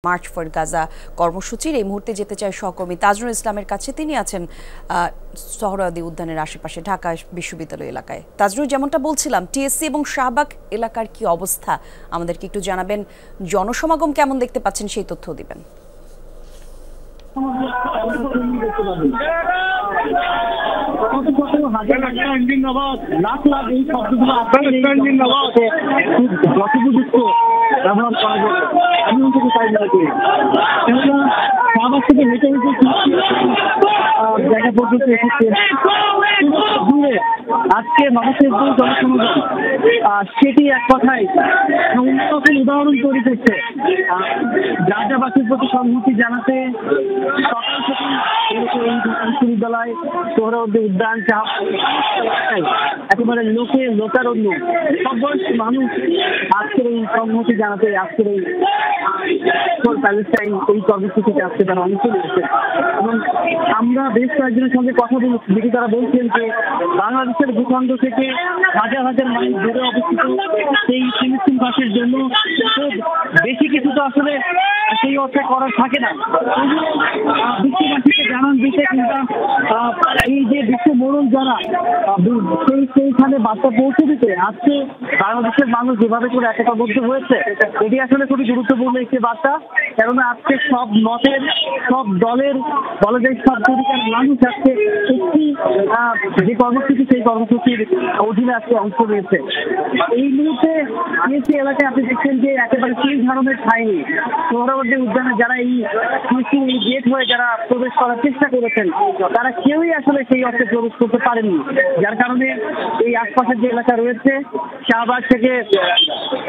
March for Gaza কর্মসূচির এই মুহূর্তে যেতে চায় সহকর্মী তাজরুল ইসলামের কাছে। তিনি আছেন সোহরাওয়ার্দী উদ্যানের আশেপাশে ঢাকা বিশ্ববিদ্যালয় এলাকায়। তাজরুল, যেমনটা বলছিলাম, টিএসসি এবং শাহবাগ এলাকার কি অবস্থা আমাদেরকে একটু জানাবেন। জনসমাগম কেমন দেখতে পাচ্ছেন সেই তথ্য দিবেন। লাখ লাখ এই শব্দগুলো ব্যবহার করা যাবে, আমি থেকে চাই না শাহবাগ থেকে হেঁটে হেঁটে জায়গা পর্যন্ত এসেছে দূরে আজকে মানুষের যে জনসমাগম সেটি এক কথায় অন্যরকম উদাহরণ তৈরি করছে। গাজাবাসীর প্রতি সংহতি জানাতে সকাল থেকে বিশ্ববিদ্যালয়, সোহরাওয়ার্দী উদ্যান, একেবারে লোকারণ্য সব বয়সী মানুষ আজকের এই সংহতি জানাতে, আজকের এই প্যালেস্টাইন এই কর্মসূচিতে আজকে তারা অংশ নিয়েছে। এবং আমরা বেশ কয়েকজনের সঙ্গে কথা বলছি, যেটি তারা বলছেন যে বাংলাদেশের ভূখণ্ড থেকে হাজার হাজার মাইল দূরে অবস্থিত সেই ফিলিস্তিন বাসীর জন্য বেশি কিছু তো আসলে সেই অর্থে করার থাকে না। বিশ্ববাসীকে জানান দিতে কিংবা এই যে বিশ্ব মরণ যারা সেইখানে বার্তা পৌঁছে দিতে আজকে বাংলাদেশের মানুষ যেভাবে করে একতাবদ্ধ হয়েছে, এটি আসলে খুবই গুরুত্বপূর্ণ একটি বার্তা। কেননা আজকে সব মতের, সব দলের, বলা যায় সব তরিকার মানুষ আজকে একটি যে কর্মসূচি, সেই কর্মসূচির অধীনে আজকে অংশ নিয়েছে। এই মুহূর্তে টিএসসি এলাকায় আপনি দেখছেন যে একেবারে সেই ধরনের ঠাঁই নেই। সোহরাওয়ার্দী উদ্যানে যারা এই গেট হয়ে যারা প্রবেশ করার চেষ্টা করেছেন, তারা কেউই আসলে সেই অর্থে প্রবেশ করতে পারেননি, যার কারণে এই আশপাশের যে এলাকা রয়েছে, শাহবাগ থেকে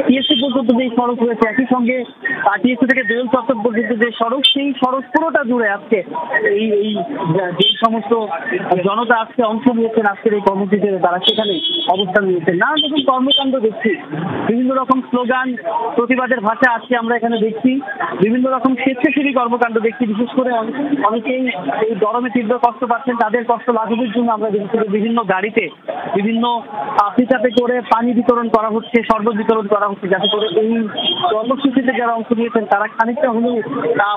টিএসসি পর্যন্ত যে সড়ক রয়েছে, একই সঙ্গে টিএসসি থেকে দোয়েল চত্বর পর্যন্ত যে সড়ক, সেই সড়ক পুরোটা জুড়ে আজকে এই যে সমস্ত জনতা আজকে অংশ নিয়েছেন আজকের এই কর্মসূচিতে, তারা সেখানে অবস্থান নিয়েছেন। নানান রকম কর্মকাণ্ড দেখছি, বিভিন্ন রকম স্লোগান, প্রতিবাদের ভাষা আজকে আমরা এখানে দেখছি, বিভিন্ন রকম স্বেচ্ছাসেবী কর্মকাণ্ড দেখছি। বিশেষ করে অনেকেই এই গরমে তীব্র কষ্ট পাচ্ছেন, তাদের কষ্ট লাঘবের জন্য আমরা দেখছি বিভিন্ন গাড়িতে বিভিন্ন পিকআপে করে পানি বিতরণ করা হচ্ছে, শরবত বিতরণ করা হচ্ছে, যাতে করে এই কর্মসূচিতে যারা অংশ নিয়েছেন তারা খানিকটা হলেও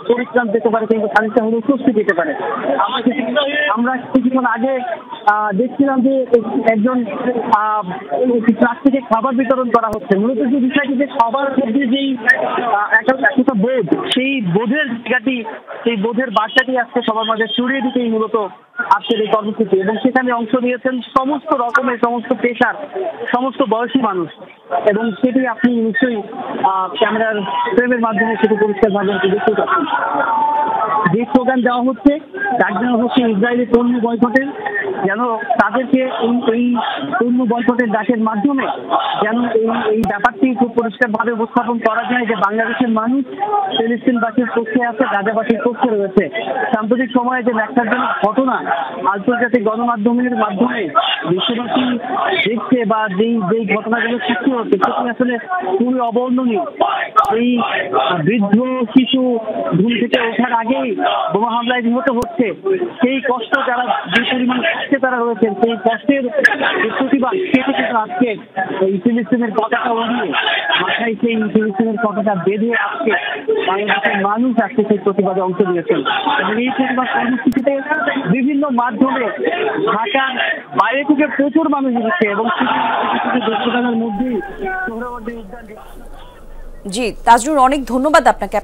পরিত্রাণ পেতে পারে কিংবা খানিকটা হলেও স্বস্তি পেতে পারে। আমরা কিছুক্ষণ আগে দেখছিলাম যে একজন ট্রাক থেকে খাবার বিতরণ করা হচ্ছে। মূলত যে বিষয়টি যে সবার মধ্যে যেই একটা বোধ, সেই বোধের জায়গাটি, সেই বোধের বার্তাটি আজকে সবার মাঝে ছড়িয়ে দিতেই মূলত আজকের এই কর্মসূচি। এবং সেখানে অংশ নিয়েছেন সমস্ত রকমের, সমস্ত পেশার, সমস্ত বয়সী মানুষ। এবং সেটি আপনি নিশ্চয়ই ক্যামেরার ফ্রেমের মাধ্যমে সেটি পরিষ্কারভাবে দেখতে পাচ্ছেন। যে স্লোগান দেওয়া হচ্ছে, ডাক দেওয়া হচ্ছে ইসরায়েলি পণ্য বয়কটের, যেন তাদেরকে এই পণ্য বয়কটের ডাকের মাধ্যমে যেন এই ব্যাপারটি খুব পরিষ্কারভাবে উপস্থাপন করা যায় যে বাংলাদেশের মানুষ ফিলিস্তিনবাসীর পক্ষে আছে, গাজাবাসীর পক্ষে রয়েছে। সাম্প্রতিক সময়ে যে ন্যাক্কারজনক ঘটনা আন্তর্জাতিক গণমাধ্যমের মাধ্যমে বিশ্ববাসী দেখছে বা যেই ঘটনাগুলো সৃষ্টি হচ্ছে, সেটি আসলে খুবই অবর্ণনীয়। এই বৃদ্ধ শিশু ঘুম থেকে ওঠার আগেই বোমা হামলায় নিহত হচ্ছে, সেই কষ্ট যারা যে পরিমাণ কষ্টে তারা রয়েছেন, সেই কষ্টের প্রতিবাদ সেটি কিন্তু আজকে এই ফিলিস্তিনের পতাকা উড়িয়ে, মাথায় সেই ফিলিস্তিনের পতাকা বেঁধে আজকে বাংলাদেশের মানুষ আজকে সেই প্রতিবাদে অংশ নিয়েছেন। এবং এই প্রতিবাদ কর্মসূচিতে বিভিন্ন মাধ্যমে ঢাকার বাইরে থেকে প্রচুর মানুষ এসেছে এবং দক্ষতার মধ্যেই সোহরাওয়ার্দী উদ্যান। জি তাজরুল, অনেক ধন্যবাদ আপনাকে।